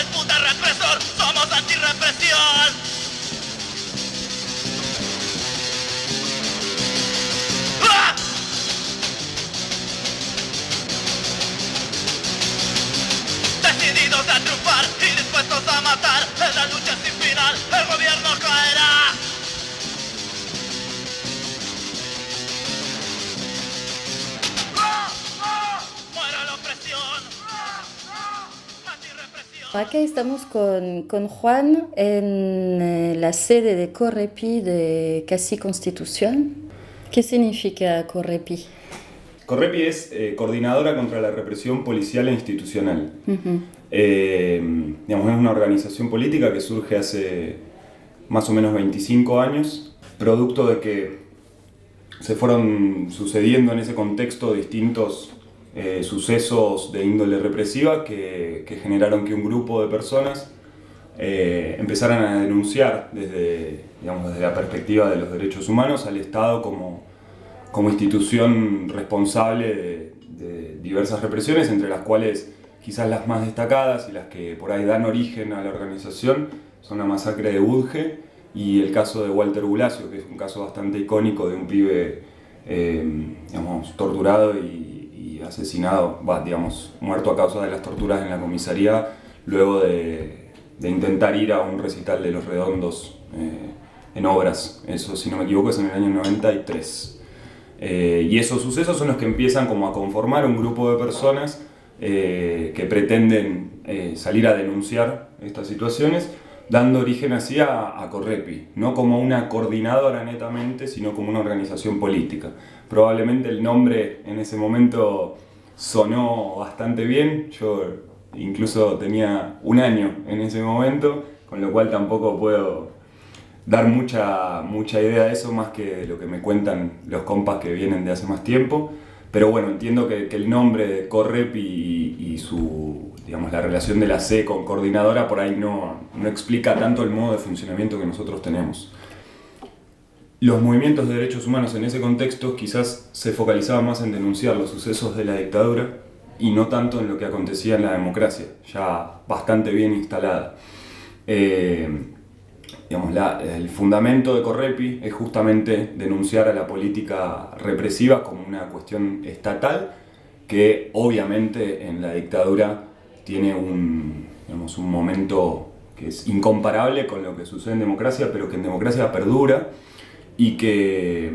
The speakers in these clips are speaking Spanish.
el puto represor, somos antirrepresión. ¡Ah! Decididos a triunfar y dispuestos a matar, en la lucha sin final, el gobierno caerá. ¡Muera la opresión! ¡Antirrepresión! Acá estamos con Juan en la sede de Correpi de Casi Constitución. ¿Qué significa Correpi? Correpi es Coordinadora contra la Represión Policial e Institucional. Digamos, es una organización política que surge hace más o menos 25 años, producto de que se fueron sucediendo en ese contexto distintos sucesos de índole represiva que generaron que un grupo de personas empezaran a denunciar desde la perspectiva de los derechos humanos al Estado como institución responsable de diversas represiones, entre las cuales quizás las más destacadas y las que por ahí dan origen a la organización son la masacre de Budge y el caso de Walter Bulacio, que es un caso bastante icónico de un pibe torturado y asesinado, muerto a causa de las torturas en la comisaría, luego de intentar ir a un recital de Los Redondos en Obras. Eso, si no me equivoco, es en el año 93. Y esos sucesos son los que empiezan como a conformar un grupo de personas que pretenden salir a denunciar estas situaciones, dando origen así a Correpi, no como una coordinadora netamente, sino como una organización política. Probablemente el nombre en ese momento sonó bastante bien, yo incluso tenía un año en ese momento, con lo cual tampoco puedo dar mucha idea de eso, más que lo que me cuentan los compas que vienen de hace más tiempo. Pero bueno, entiendo que el nombre de Correpi y la relación de la C con coordinadora por ahí no explica tanto el modo de funcionamiento que nosotros tenemos. Los movimientos de derechos humanos en ese contexto quizás se focalizaban más en denunciar los sucesos de la dictadura y no tanto en lo que acontecía en la democracia, ya bastante bien instalada. El fundamento de Correpi es justamente denunciar a la política represiva como una cuestión estatal que obviamente en la dictadura tiene un momento que es incomparable con lo que sucede en democracia, pero que en democracia perdura y que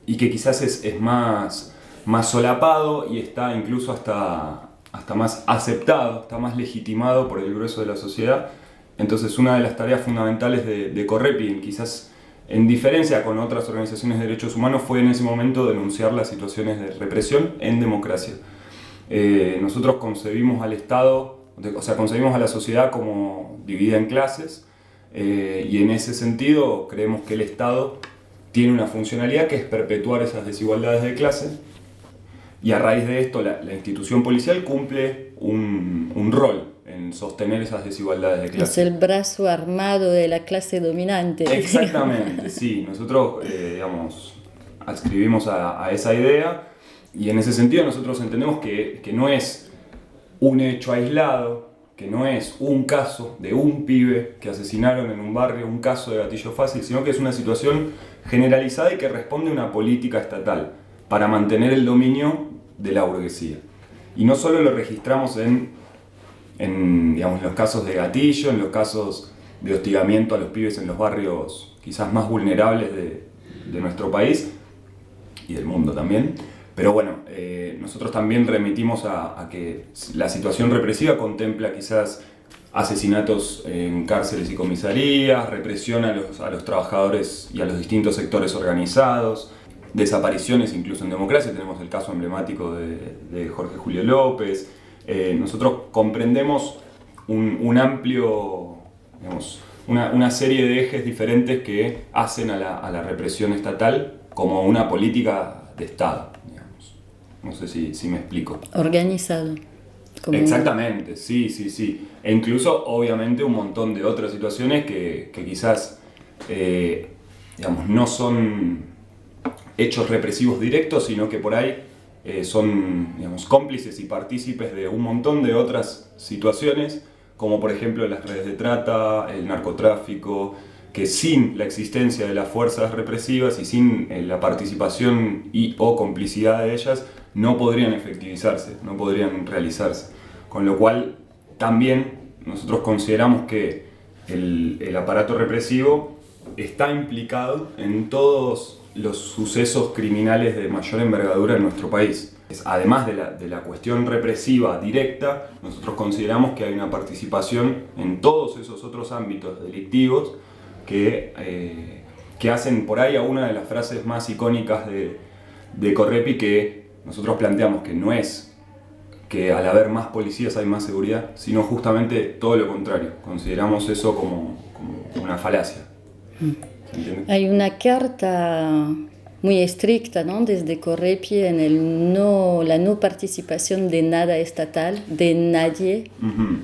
quizás es más solapado y está incluso hasta más aceptado, está más legitimado por el grueso de la sociedad. Entonces una de las tareas fundamentales de Correpi, quizás en diferencia con otras organizaciones de derechos humanos, fue en ese momento denunciar las situaciones de represión en democracia. Nosotros concebimos al Estado, concebimos a la sociedad como dividida en clases, y en ese sentido creemos que el Estado tiene una funcionalidad que es perpetuar esas desigualdades de clase, y a raíz de esto la institución policial cumple un rol en sostener esas desigualdades de clase. Es el brazo armado de la clase dominante. Exactamente, sí. Nosotros, adscribimos a esa idea y en ese sentido nosotros entendemos que no es un hecho aislado, que no es un caso de un pibe que asesinaron en un barrio, un caso de gatillo fácil, sino que es una situación generalizada y que responde a una política estatal para mantener el dominio de la burguesía. Y no solo lo registramos en los casos de gatillo, en los casos de hostigamiento a los pibes en los barrios quizás más vulnerables de nuestro país y del mundo también. Pero bueno, nosotros también remitimos a que la situación represiva contempla quizás asesinatos en cárceles y comisarías, represión a los trabajadores y a los distintos sectores organizados, desapariciones incluso en democracia. Tenemos el caso emblemático de Jorge Julio López. Nosotros comprendemos un amplio, una serie de ejes diferentes que hacen a la represión estatal como una política de Estado, digamos. No sé si me explico. Organizado. Exactamente, sí. E incluso, obviamente, un montón de otras situaciones que quizás no son hechos represivos directos, sino que por ahí son cómplices y partícipes de un montón de otras situaciones como por ejemplo las redes de trata, el narcotráfico, que sin la existencia de las fuerzas represivas y sin la participación y o complicidad de ellas, no podrían efectivizarse, no podrían realizarse. Con lo cual, también nosotros consideramos que el aparato represivo está implicado en todos los sucesos criminales de mayor envergadura en nuestro país. Además de la cuestión represiva directa, nosotros consideramos que hay una participación en todos esos otros ámbitos delictivos que hacen por ahí a una de las frases más icónicas de Correpi, que nosotros planteamos que no es que al haber más policías hay más seguridad, sino justamente todo lo contrario. Consideramos eso como una falacia. ¿Entiendes? Hay una carta muy estricta, ¿no?, desde Correpi en la no participación de nada estatal, de nadie. Uh-huh.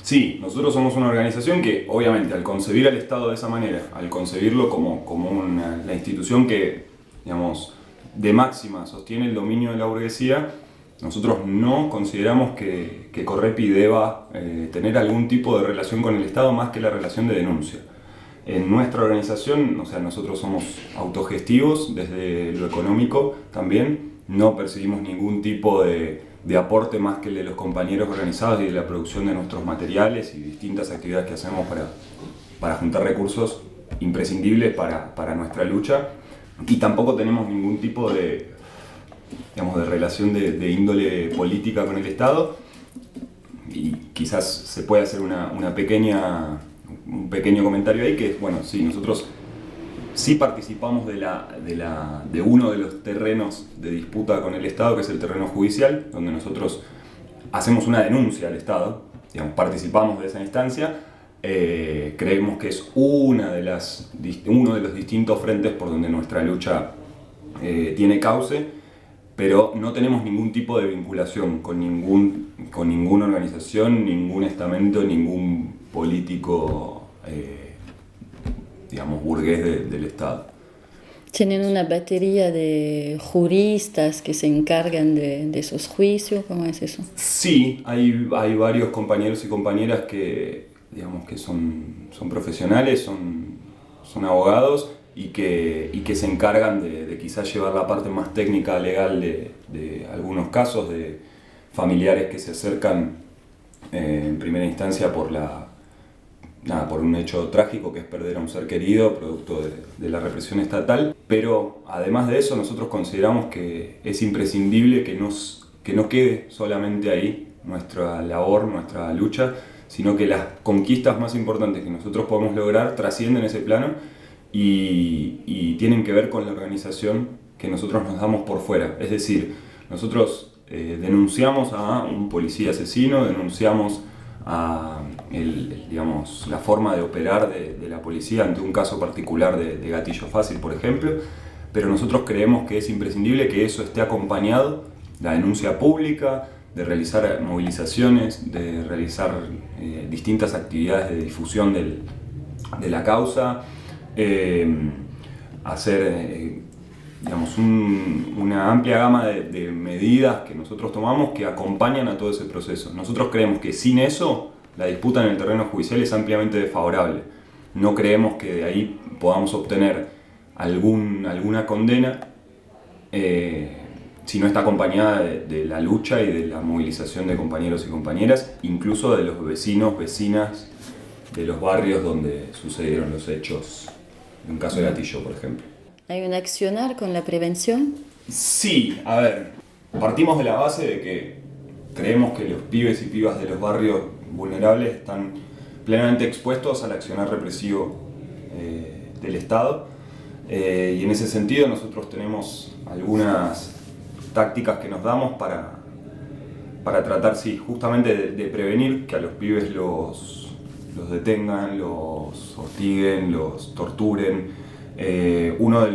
Sí, nosotros somos una organización que, obviamente, al concebir al Estado de esa manera, al concebirlo como la institución que, digamos, de máxima sostiene el dominio de la burguesía, nosotros no consideramos que Correpi deba tener algún tipo de relación con el Estado más que la relación de denuncia. En nuestra organización, o sea, nosotros somos autogestivos desde lo económico también, no percibimos ningún tipo de aporte más que el de los compañeros organizados y de la producción de nuestros materiales y distintas actividades que hacemos para juntar recursos imprescindibles para nuestra lucha. Y tampoco tenemos ningún tipo de relación de índole política con el Estado. Y quizás se puede hacer un pequeño comentario ahí, que es, bueno, sí, nosotros sí participamos de uno de los terrenos de disputa con el Estado, que es el terreno judicial, donde nosotros hacemos una denuncia al Estado, digamos, participamos de esa instancia, creemos que es uno de los distintos frentes por donde nuestra lucha tiene cauce, pero no tenemos ningún tipo de vinculación con ninguna organización, ningún estamento, ningún político, digamos, burgués del Estado. ¿Tienen una batería de juristas que se encargan de esos juicios? ¿Cómo es eso? Sí, hay varios compañeros y compañeras que, digamos, que son profesionales, son abogados y que se encargan de quizás llevar la parte más técnica, legal de algunos casos de familiares que se acercan en primera instancia por un hecho trágico que es perder a un ser querido producto de la represión estatal. Pero además de eso, nosotros consideramos que es imprescindible que no quede solamente ahí nuestra labor, nuestra lucha, sino que las conquistas más importantes que nosotros podemos lograr trascienden ese plano y tienen que ver con la organización que nosotros nos damos por fuera. Es decir, nosotros denunciamos a un policía asesino, denunciamos a la forma de operar de la policía ante un caso particular de gatillo fácil, por ejemplo, pero nosotros creemos que es imprescindible que eso esté acompañado, la denuncia pública, de realizar movilizaciones, de realizar distintas actividades de difusión de la causa, hacer digamos, una amplia gama de medidas que nosotros tomamos que acompañan a todo ese proceso. Nosotros creemos que sin eso la disputa en el terreno judicial es ampliamente desfavorable. No creemos que de ahí podamos obtener alguna condena si no está acompañada de la lucha y de la movilización de compañeros y compañeras, incluso de los vecinos, vecinas de los barrios donde sucedieron los hechos, en un caso de Gatillo, por ejemplo. ¿Hay un accionar con la prevención? Sí, a ver, partimos de la base de que creemos que los pibes y pibas de los barrios vulnerables están plenamente expuestos al accionar represivo del Estado, y en ese sentido nosotros tenemos algunas tácticas que nos damos para tratar, sí, justamente de prevenir que a los pibes los detengan, los hostiguen, los torturen. Una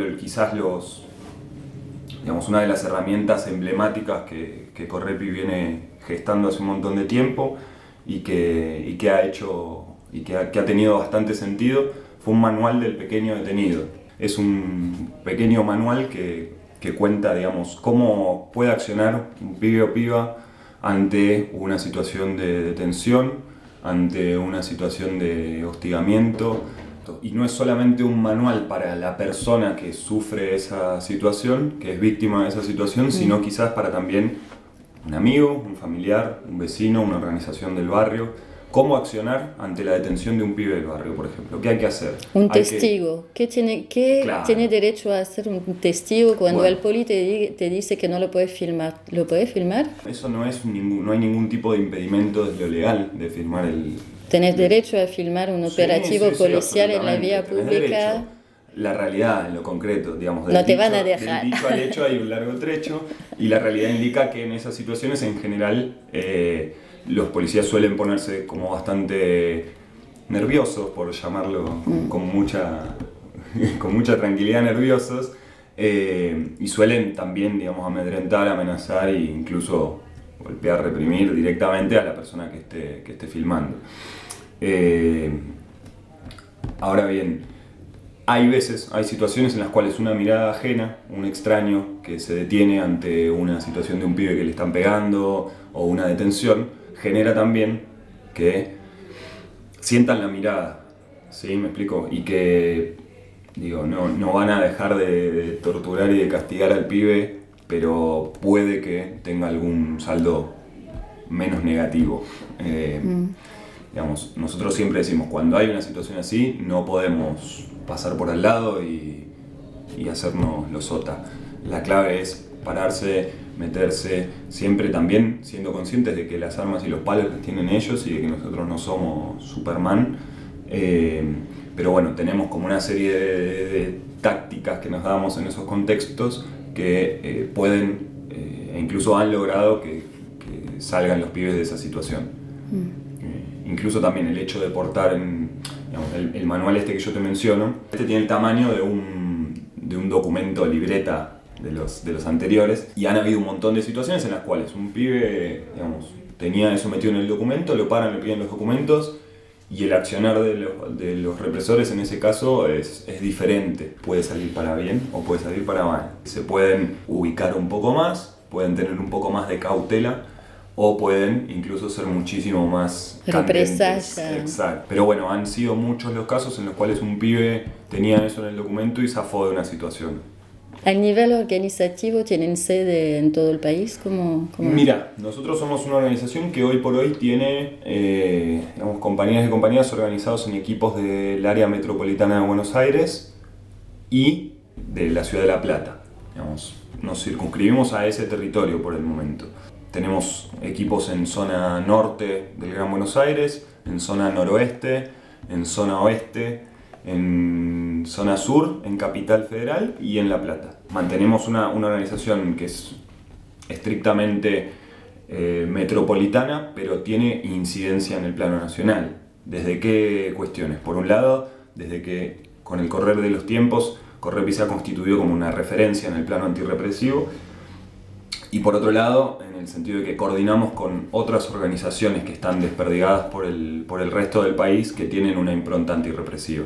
de las herramientas emblemáticas que Correpi viene gestando hace un montón de tiempo y que ha tenido bastante sentido fue un manual del pequeño detenido. Es un pequeño manual que cuenta, digamos, cómo puede accionar un pibe o piba ante una situación de detención, ante una situación de hostigamiento. Y no es solamente un manual para la persona que sufre esa situación, que es víctima de esa situación, sino quizás para también un amigo, un familiar, un vecino, una organización del barrio. Cómo accionar ante la detención de un pibe del barrio, por ejemplo. ¿Qué hay que hacer? Un testigo. ¿Qué Claro. tiene derecho a ser un testigo cuando Bueno. el poli te dice que no lo puedes filmar? ¿Lo puedes filmar? Eso no hay ningún tipo de impedimento desde lo legal de firmar el... Tenés derecho a filmar un operativo policial en la vía absolutamente, tenés pública. derecho. La realidad, en lo concreto, digamos, No te van a dejar. Del dicho al hecho hay un largo trecho, y la realidad indica que en esas situaciones en general los policías suelen ponerse como bastante nerviosos, por llamarlo con mucha tranquilidad, nerviosos, y suelen también, digamos, amedrentar, amenazar e incluso golpear, reprimir directamente a la persona que esté filmando. Ahora bien, hay situaciones en las cuales una mirada ajena, un extraño que se detiene ante una situación de un pibe que le están pegando o una detención, genera también que sientan la mirada, ¿sí? ¿Me explico? Y que, digo, no van a dejar de torturar y de castigar al pibe, pero puede que tenga algún saldo menos negativo. Digamos, nosotros siempre decimos, cuando hay una situación así, no podemos pasar por al lado y hacernos los sota. La clave es pararse, meterse, siempre también siendo conscientes de que las armas y los palos las tienen ellos y de que nosotros no somos Superman. Pero bueno, tenemos como una serie de tácticas que nos damos en esos contextos que pueden e incluso han logrado que salgan los pibes de esa situación. Incluso también el hecho de portar digamos, el manual este que yo te menciono, este tiene el tamaño de un documento libreta de los anteriores, y han habido un montón de situaciones en las cuales un pibe, digamos, tenía eso metido en el documento, lo paran, le piden los documentos, y el accionar de los represores en ese caso es diferente. Puede salir para bien o puede salir para mal. Se pueden ubicar un poco más, pueden tener un poco más de cautela, o pueden incluso ser muchísimo más candentes. Exacto. Pero bueno, han sido muchos los casos en los cuales un pibe tenía eso en el documento y zafó de una situación. ¿A nivel organizativo tienen sede en todo el país? ¿Cómo? Mira, nosotros somos una organización que hoy por hoy tiene digamos, compañías y compañías organizados en equipos del área metropolitana de Buenos Aires y de la ciudad de La Plata. Digamos, nos circunscribimos a ese territorio por el momento. Tenemos equipos en zona norte del Gran Buenos Aires, en zona noroeste, en zona oeste, en zona sur, en Capital Federal y en La Plata. Mantenemos una organización que es estrictamente metropolitana, pero tiene incidencia en el plano nacional. ¿Desde qué cuestiones? Por un lado, desde que con el correr de los tiempos, Correpi se ha constituido como una referencia en el plano antirrepresivo, y por otro lado, en el sentido de que coordinamos con otras organizaciones que están desperdigadas por el resto del país que tienen una impronta antirrepresiva.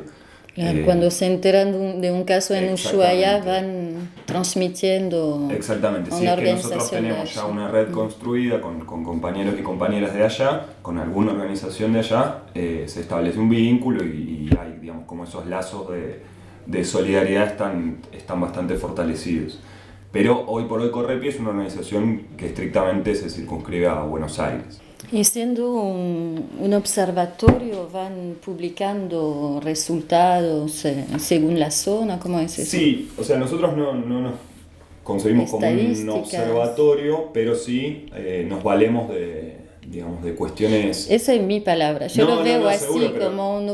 Claro, cuando se enteran de un caso en Ushuaia van transmitiendo. Exactamente, si es que nosotros tenemos ya una red construida con compañeros y compañeras de allá, con alguna organización de allá, se establece un vínculo y hay, digamos, como esos lazos de solidaridad están bastante fortalecidos. Pero hoy por hoy Correpi es una organización que estrictamente se circunscribe a Buenos Aires. Y siendo un observatorio, ¿van publicando resultados según la zona? ¿Cómo es eso? Sí, o sea, nosotros no nos concebimos como un observatorio, pero sí nos valemos de cuestiones... Esa es mi palabra. Yo lo veo así, seguro, como un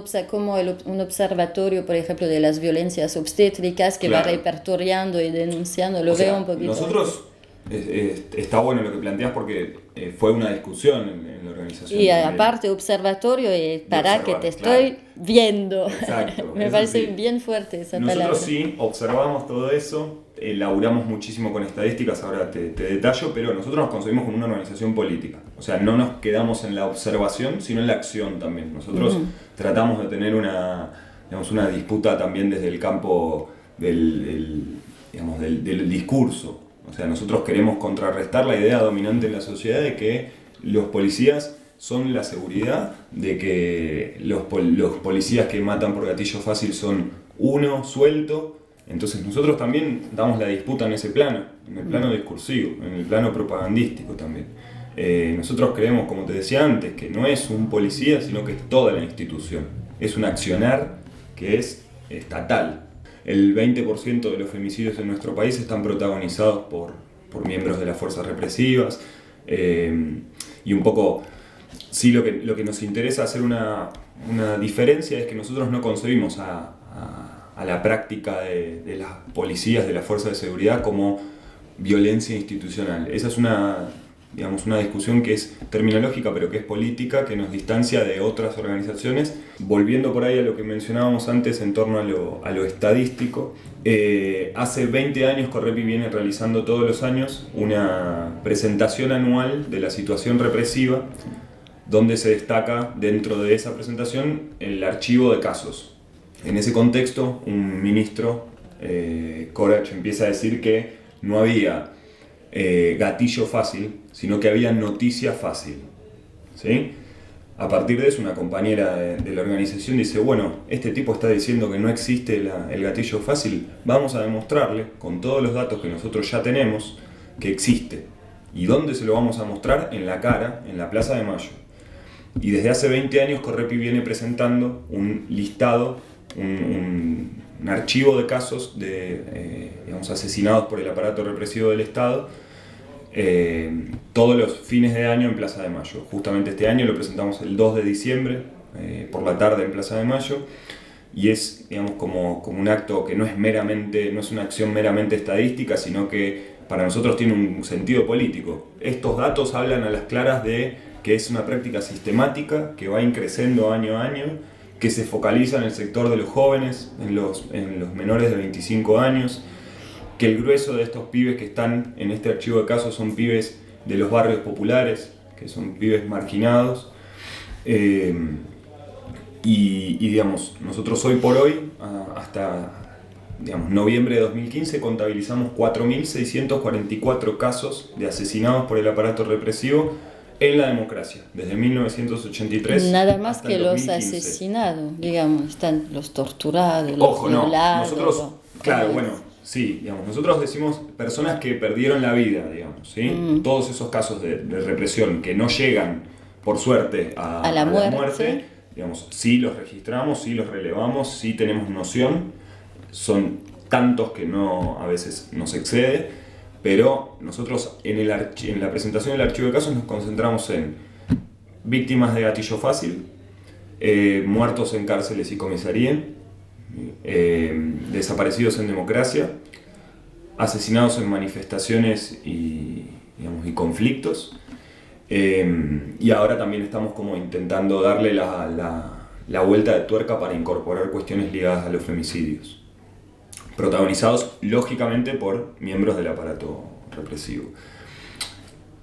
observatorio, por ejemplo, de las violencias obstétricas que va repertoriando y denunciando. Lo veo un poquito. Nosotros, está bueno lo que planteas porque fue una discusión en la organización. Y aparte, observatorio, para que te estoy viendo. Exacto. Me parece bien fuerte esa palabra. Nosotros sí observamos todo eso, elaboramos muchísimo con estadísticas, ahora te detallo, pero nosotros nos concebimos como una organización política. O sea, no nos quedamos en la observación, sino en la acción también. Nosotros tratamos de tener una disputa también desde el campo del discurso. O sea, nosotros queremos contrarrestar la idea dominante en la sociedad de que los policías son la seguridad de que los policías que matan por gatillo fácil son uno suelto. Entonces nosotros también damos la disputa en ese plano, en el plano discursivo, en el plano propagandístico también. Nosotros creemos, como te decía antes, que no es un policía, sino que es toda la institución. Es un accionar que es estatal. El 20% de los femicidios en nuestro país están protagonizados por miembros de las fuerzas represivas. Y un poco, sí, lo que nos interesa hacer una diferencia es que nosotros no concebimos a la práctica de las policías, de las fuerzas de seguridad, como violencia institucional. Esa es una discusión que es terminológica, pero que es política, que nos distancia de otras organizaciones. Volviendo por ahí a lo que mencionábamos antes en torno a lo estadístico, hace 20 años Correpi viene realizando todos los años una presentación anual de la situación represiva, donde se destaca dentro de esa presentación el archivo de casos. En ese contexto, un ministro, Corach, empieza a decir que no había gatillo fácil, sino que había noticia fácil, ¿sí? A partir de eso, una compañera de la organización dice, bueno, este tipo está diciendo que no existe el gatillo fácil, vamos a demostrarle, con todos los datos que nosotros ya tenemos, que existe. ¿Y dónde se lo vamos a mostrar? En la cara, en la Plaza de Mayo. Y desde hace 20 años Correpi viene presentando un listado, un archivo de casos de asesinados por el aparato represivo del Estado, todos los fines de año en Plaza de Mayo. Justamente este año lo presentamos el 2 de diciembre, por la tarde en Plaza de Mayo, y es, digamos, como un acto que no es una acción meramente estadística, sino que para nosotros tiene un sentido político. Estos datos hablan a las claras de que es una práctica sistemática que va increciendo año a año, que se focaliza en el sector de los jóvenes, en los menores de 25 años, que el grueso de estos pibes que están en este archivo de casos son pibes de los barrios populares, que son pibes marginados. Digamos, nosotros hoy por hoy, hasta noviembre de 2015, contabilizamos 4.644 casos de asesinados por el aparato represivo en la democracia, desde 1983 nada más hasta que el los 2015. Asesinados, digamos, están los torturados, los Ojo, no, violados. nosotros, claro, bueno, sí, digamos, nosotros decimos personas que perdieron la vida, digamos, ¿sí? Todos esos casos de represión que no llegan, por suerte, a la muerte, digamos, sí los registramos, sí los relevamos, sí tenemos noción, son tantos que a veces nos excede. Pero nosotros en la presentación del archivo de casos nos concentramos en víctimas de gatillo fácil, muertos en cárceles y comisaría, desaparecidos en democracia, asesinados en manifestaciones y conflictos. Y ahora también estamos como intentando darle la vuelta de tuerca para incorporar cuestiones ligadas a los femicidios, protagonizados lógicamente por miembros del aparato represivo.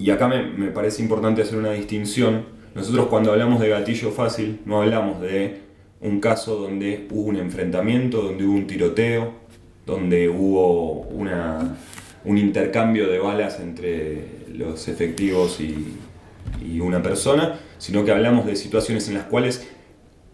Y acá me parece importante hacer una distinción. Nosotros cuando hablamos de gatillo fácil no hablamos de un caso donde hubo un enfrentamiento, donde hubo un tiroteo, donde hubo un intercambio de balas entre los efectivos y una persona, sino que hablamos de situaciones en las cuales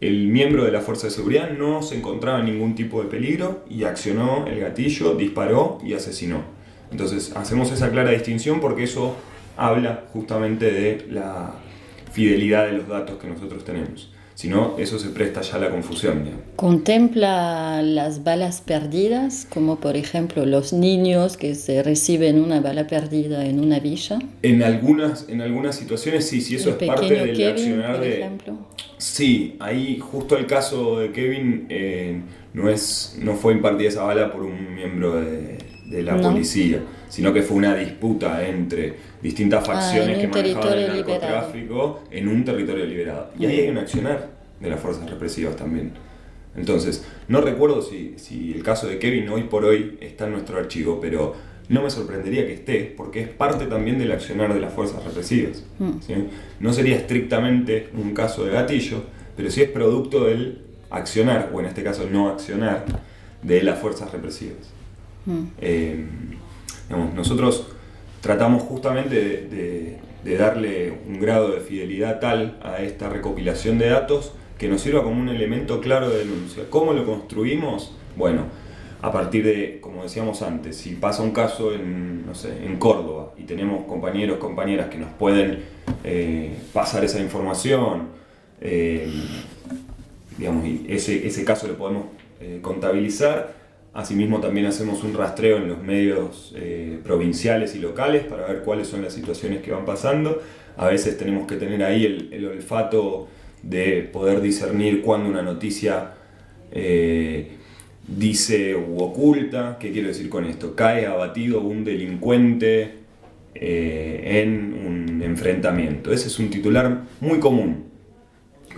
el miembro de la fuerza de seguridad no se encontraba en ningún tipo de peligro y accionó el gatillo, disparó y asesinó. Entonces hacemos esa clara distinción porque eso habla justamente de la fidelidad de los datos que nosotros tenemos. Si no, eso se presta ya a la confusión, ¿no? ¿Contempla las balas perdidas, como por ejemplo los niños que se reciben una bala perdida en una villa? En algunas situaciones sí, eso es parte del Kevin, accionar por de... ejemplo. Sí, ahí justo el caso de Kevin no fue impartida esa bala por un miembro de la policía, sino que fue una disputa entre distintas facciones que manejaban el narcotráfico en un territorio liberado. Y ahí hay un accionar de las fuerzas represivas también. Entonces, no recuerdo si el caso de Kevin hoy por hoy está en nuestro archivo, pero no me sorprendería que esté, porque es parte también del accionar de las fuerzas represivas. ¿Sí? No sería estrictamente un caso de gatillo, pero sí es producto del accionar, o en este caso no accionar, de las fuerzas represivas. Nosotros tratamos justamente de darle un grado de fidelidad tal a esta recopilación de datos que nos sirva como un elemento claro de denuncia. ¿Cómo lo construimos? Bueno, a partir de, como decíamos antes, si pasa un caso en, no sé, en Córdoba y tenemos compañeros, compañeras que nos pueden pasar esa información, digamos, y ese caso lo podemos contabilizar. Asimismo también hacemos un rastreo en los medios provinciales y locales para ver cuáles son las situaciones que van pasando. A veces tenemos que tener ahí el olfato de poder discernir cuando una noticia dice u oculta. ¿Qué quiero decir con esto? Cae abatido un delincuente en un enfrentamiento. Ese es un titular muy común,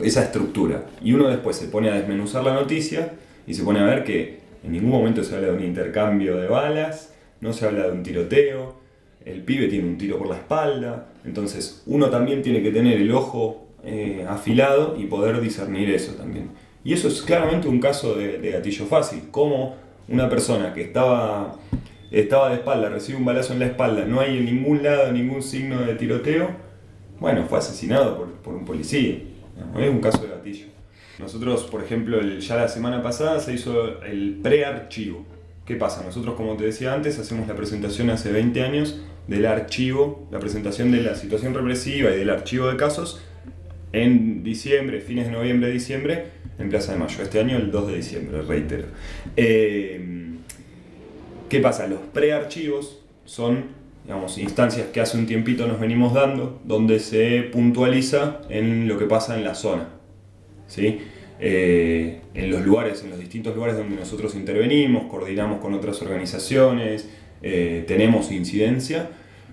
esa estructura. Y uno después se pone a desmenuzar la noticia y se pone a ver que en ningún momento se habla de un intercambio de balas, no se habla de un tiroteo, el pibe tiene un tiro por la espalda. Entonces uno también tiene que tener el ojo afilado y poder discernir eso también. Y eso es claramente un caso de gatillo fácil, como una persona que estaba de espalda, recibe un balazo en la espalda, no hay en ningún lado ningún signo de tiroteo, bueno, fue asesinado por un policía. Es un caso de gatillo. Nosotros, por ejemplo, ya la semana pasada se hizo el prearchivo. ¿Qué pasa? Nosotros, como te decía antes, hacemos la presentación hace 20 años del archivo, la presentación de la situación represiva y del archivo de casos en diciembre, fines de noviembre, diciembre, en Plaza de Mayo. Este año el 2 de diciembre, reitero. ¿Qué pasa? Los prearchivos son, digamos, instancias que hace un tiempito nos venimos dando, donde se puntualiza en lo que pasa en la zona, ¿sí? En los lugares, en los distintos lugares donde nosotros intervenimos, coordinamos con otras organizaciones, tenemos incidencia.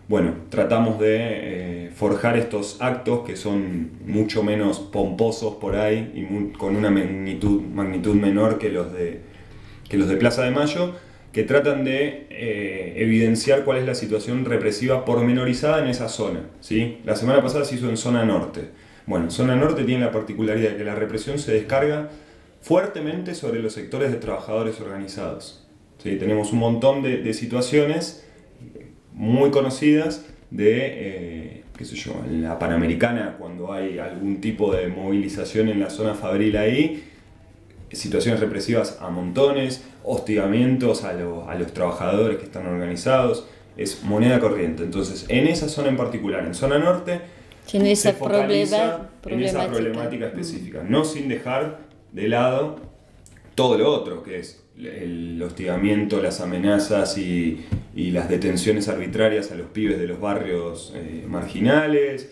Bueno, tratamos de forjar estos actos que son mucho menos pomposos por ahí y con una magnitud menor que los de Plaza de Mayo, que tratan de evidenciar cuál es la situación represiva pormenorizada en esa zona, ¿sí? La semana pasada se hizo en zona norte. Bueno, zona norte tiene la particularidad de que la represión se descarga fuertemente sobre los sectores de trabajadores organizados, ¿sí? Tenemos un montón de situaciones muy conocidas de, qué sé yo, en la Panamericana, cuando hay algún tipo de movilización en la zona fabril ahí, situaciones represivas a montones, hostigamientos a los trabajadores que están organizados, es moneda corriente. Entonces, en esa zona en particular, en zona norte, tiene esa se focaliza en esa problemática específica, no sin dejar de lado todo lo otro, que es el hostigamiento, las amenazas y las detenciones arbitrarias a los pibes de los barrios marginales,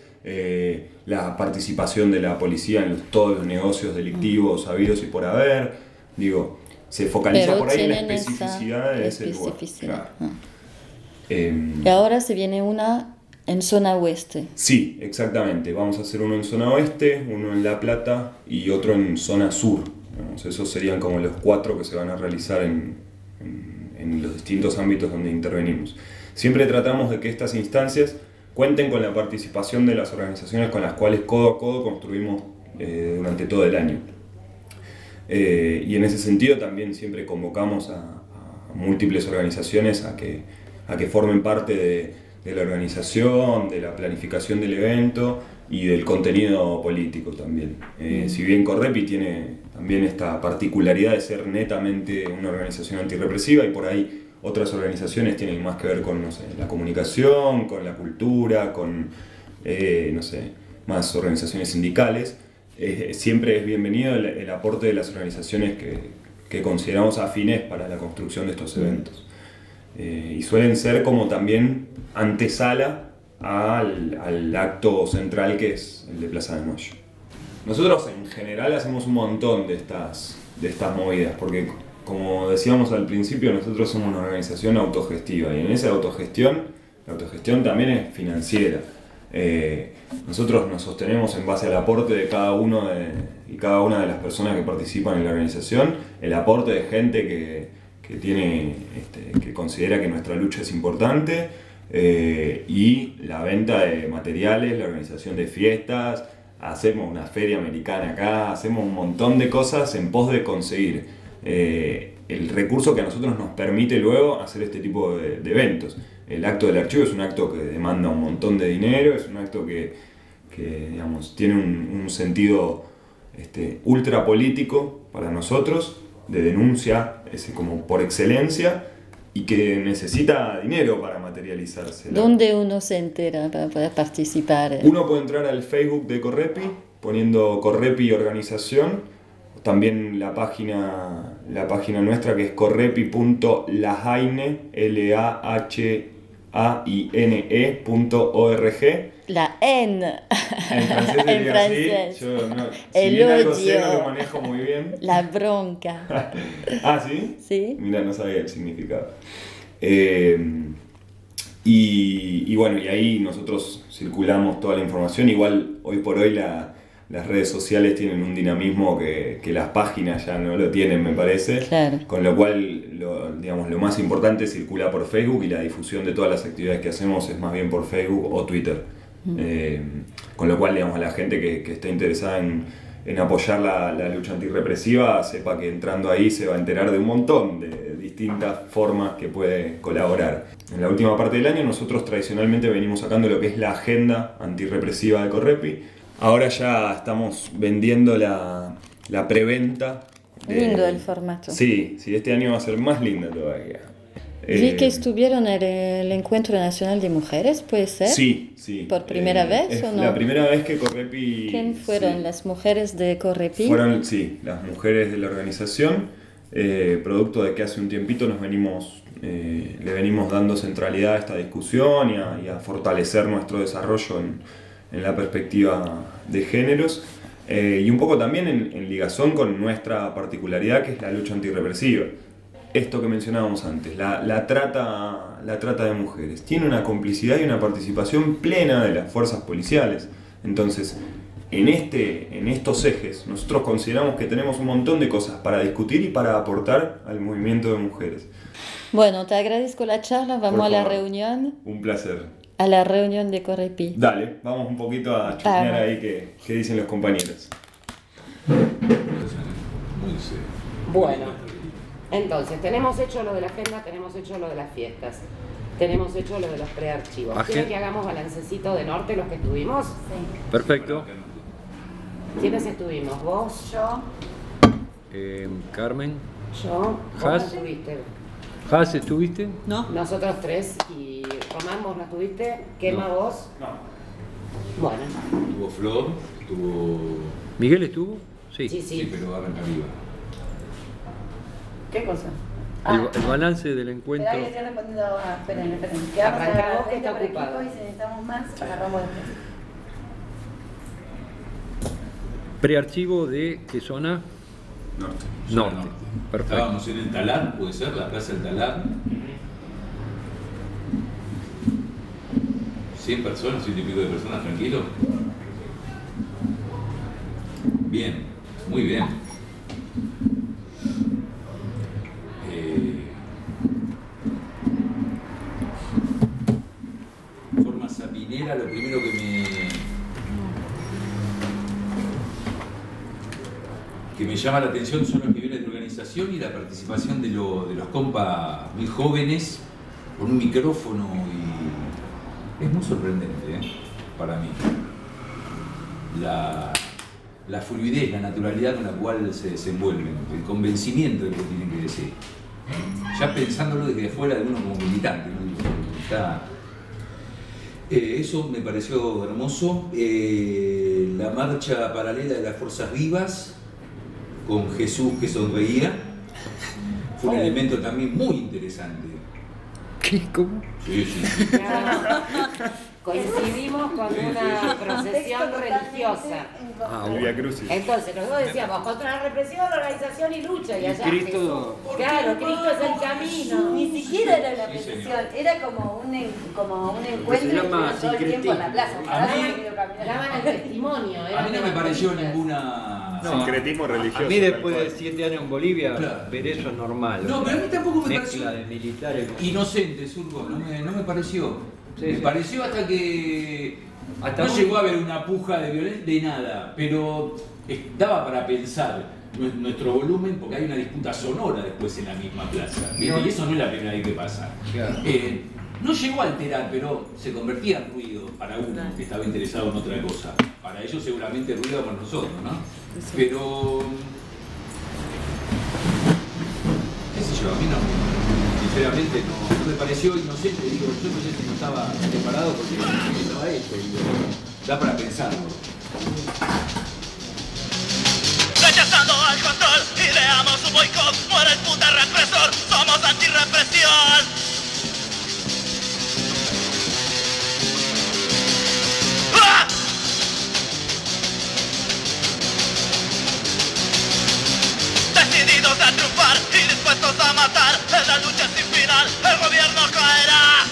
la participación de la policía en todos los negocios delictivos habidos y por haber. Digo, se focaliza Pero por ahí en la tienen especificidad de ese lugar. especificidad. Claro. Y ahora se viene una en zona oeste. Sí, exactamente. Vamos a hacer uno en zona oeste, uno en La Plata y otro en zona sur. Esos serían como los 4 que se van a realizar en los distintos ámbitos donde intervenimos. Siempre tratamos de que estas instancias cuenten con la participación de las organizaciones con las cuales codo a codo construimos durante todo el año. Y en ese sentido también siempre convocamos a múltiples organizaciones a que formen parte de la organización, de la planificación del evento y del contenido político también. Si bien Correpi tiene también esta particularidad de ser netamente una organización antirrepresiva y por ahí otras organizaciones tienen más que ver con, no sé, la comunicación, con la cultura, con, no sé, más organizaciones sindicales, siempre es bienvenido el aporte de las organizaciones que consideramos afines para la construcción de estos eventos. Y suelen ser como también antesala al acto central que es el de Plaza de Mayo. Nosotros en general hacemos un montón de estas movidas, porque como decíamos al principio, nosotros somos una organización autogestiva y en esa autogestión, la autogestión también es financiera. Nosotros nos sostenemos en base al aporte de cada uno y cada una de las personas que participan en la organización, el aporte de gente que tiene, que considera que nuestra lucha es importante, y la venta de materiales, la organización de fiestas, hacemos una feria americana acá, hacemos un montón de cosas en pos de conseguir el recurso que a nosotros nos permite luego hacer este tipo de eventos. el acto del archivo es un acto que demanda un montón de dinero, es un acto que digamos, tiene un sentido ultra político para nosotros, de denuncia como por excelencia, y que necesita dinero para materializarse. ¿Dónde uno se entera para poder participar? Uno puede entrar al Facebook de Correpi poniendo Correpi Organización, también la página nuestra que es correpi.lahaine, LAHAINE.org. La N. En francés En sería francés. así. Yo no, si El bien algo sé, odio. no lo manejo muy bien. La bronca. Ah, ¿sí? Sí. Mira, no sabía el significado. Y bueno, y ahí nosotros circulamos toda la información. Igual hoy por hoy las redes sociales tienen un dinamismo que las páginas ya no lo tienen, me parece. Claro. Con lo cual, lo más importante es circular por Facebook, y la difusión de todas las actividades que hacemos es más bien por Facebook o Twitter. Con lo cual, digamos, a la gente que esté interesada en apoyar la lucha antirrepresiva, sepa que entrando ahí se va a enterar de un montón de distintas formas que puede colaborar. En la última parte del año nosotros tradicionalmente venimos sacando lo que es la agenda antirrepresiva de Correpi. Ahora ya estamos vendiendo la preventa. Lindo el formato. Sí, este año va a ser más lindo todavía. Vi que estuvieron en el Encuentro Nacional de Mujeres, ¿puede ser? Sí. ¿Por primera vez es o no? La primera vez que Correpi... ¿Quién fueron? Sí. ¿Las mujeres de Correpi? Fueron, sí, las mujeres de la organización, producto de que hace un tiempito le venimos dando centralidad a esta discusión y a fortalecer nuestro desarrollo en la perspectiva de géneros, y un poco también en ligazón con nuestra particularidad, que es la lucha antirrepresiva. Esto que mencionábamos antes, la trata de mujeres, tiene una complicidad y una participación plena de las fuerzas policiales. Entonces, en estos ejes, nosotros consideramos que tenemos un montón de cosas para discutir y para aportar al movimiento de mujeres. Bueno, te agradezco la charla, vamos a la reunión. Un placer. A la reunión de Correpi. Dale, vamos un poquito a chusmear ahí qué dicen los compañeros. Muy serio. Bueno, entonces, tenemos hecho lo de la agenda, tenemos hecho lo de las fiestas, tenemos hecho lo de los prearchivos. ¿Quieren que hagamos balancecito de norte los que estuvimos? Perfecto. ¿Quiénes estuvimos? ¿Vos? Yo. Carmen. ¿Yo? ¿Vos no Has. estuviste? ¿Has estuviste? No. Nosotros tres. ¿Y Román, vos no estuviste? ¿Quema vos? No. Bueno. Tuvo Flor, tuvo... ¿Miguel estuvo? Sí. Sí, Sí, sí. pero arranca viva. ¿Qué cosa? El balance del encuentro. Esperá que estoy respondiendo a... Esperen. Que vamos Arrancá a vos, que está por equipo, ocupado. y si necesitamos más, agarramos después. Prearchivo de ¿qué zona? Norte. Zona Norte. Perfecto. Estábamos en el Talar, puede ser, la Plaza del Talar. 100 personas, 100 y pico de personas, tranquilo. Bien, muy bien. Forma sapinera, lo primero que me llama la atención son los niveles de organización y la participación de los compas muy jóvenes con un micrófono, y es muy sorprendente, para mí la fluidez, la naturalidad con la cual se desenvuelven, el convencimiento de lo que tienen que decir, ya pensándolo desde afuera de uno como militante, ¿no? Eso me pareció hermoso. La marcha paralela de las Fuerzas Vivas con Jesús que sonreía fue un elemento también muy interesante. ¿Qué? ¿Cómo? Sí, sí. Coincidimos con una procesión religiosa. El Vía Crucis. Entonces, los dos decíamos, contra la represión, organización y lucha. Y allá Cristo- Jesús. Claro, Cristo es el camino. Ni siquiera era la Sí, petición, señor. era como un encuentro Se llama que estuvieron todo el tiempo en la plaza. A Ojalá mí- haya querido caminar. Daban el testimonio. A eran mí no me evangelistas. pareció ninguna... No, Sincretismo religioso. A mí después tal de cual. 7 años en Bolivia, Claro. ver eso es normal. No, pero a mí tampoco me Mezcla pareció de militares. inocente, Surco, no me pareció. Sí, Me sí. pareció hasta que Hasta no muy- llegó a haber una puja de violencia, de nada, pero daba para pensar nuestro volumen, porque hay una disputa sonora después en la misma plaza, ¿viste? No. Y eso no es la primera vez que pasa. Claro. no llegó a alterar, pero se convertía en ruido para uno que estaba interesado en otra cosa. Para ellos seguramente ruido para nosotros, ¿no? Pero, qué sé yo, a mí no, sinceramente no me pareció inocente, digo, yo no sé si no estaba preparado porque estaba hecho, digo, da para pensarlo. Rechazando al control, ideamos un boicot. Muere el puta represor, somos antirrepresión. ¡Ah! Decididos a triunfar y dispuestos a matar. En la lucha sin final, el gobierno caerá.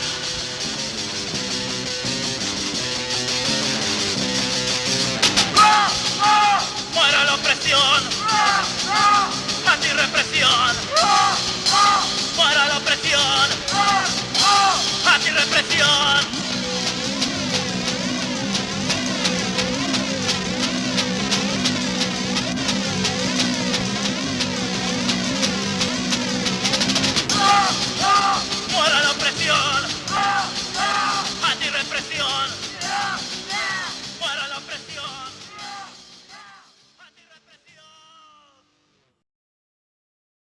¡Ah! ¡Ah! ¡Muera la opresión! ¡Ah! ¡Ah! ¡Antirrepresión! ¡Ah! ¡Ah! ¡Muera la opresión! ¡Ah! ¡Ah! ¡Antirrepresión!